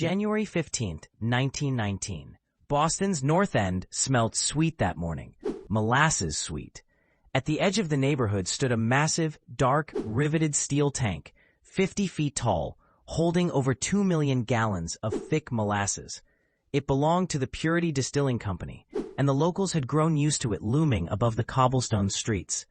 January 15th, 1919. Boston's North End smelled sweet that morning. Molasses sweet. At the edge of the neighborhood stood a massive, dark, riveted steel tank, 50 feet tall, holding over 2 million gallons of thick molasses. It belonged to the Purity Distilling Company, and the locals had grown used to it looming above the cobblestone streets.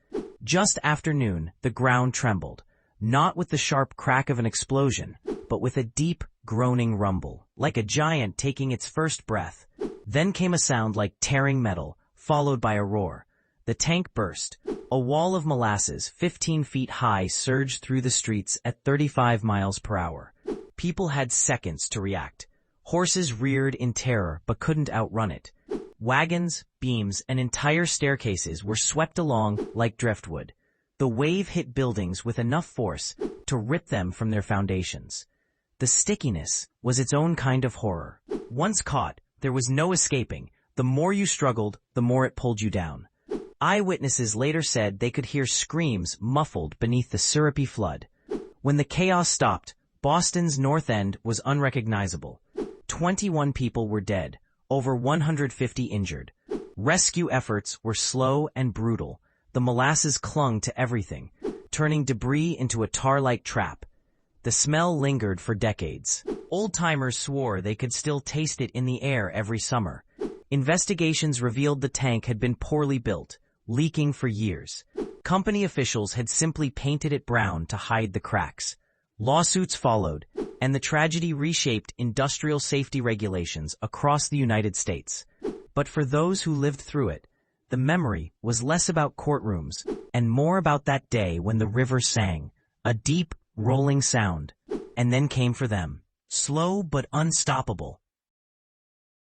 Just after noon, the ground trembled, not with the sharp crack of an explosion, but with a deep, groaning rumble, like a giant taking its first breath. Then came a sound like tearing metal, followed by a roar. The tank burst. A wall of molasses 15 feet high surged through the streets at 35 miles per hour. People had seconds to react. Horses reared in terror but couldn't outrun it. Wagons, beams, and entire staircases were swept along like driftwood. The wave hit buildings with enough force to rip them from their foundations. The stickiness was its own kind of horror. Once caught, there was no escaping. The more you struggled, the more it pulled you down. Eyewitnesses later said they could hear screams muffled beneath the syrupy flood. When the chaos stopped, Boston's North End was unrecognizable. 21 people were dead, over 150 injured. Rescue efforts were slow and brutal. The molasses clung to everything, turning debris into a tar-like trap. The smell lingered for decades. Old-timers swore they could still taste it in the air every summer. Investigations revealed the tank had been poorly built, leaking for years. Company officials had simply painted it brown to hide the cracks. Lawsuits followed, and the tragedy reshaped industrial safety regulations across the United States. But for those who lived through it, the memory was less about courtrooms and more about that day when the river sang, a deep, rolling sound, and then came for them, slow but unstoppable,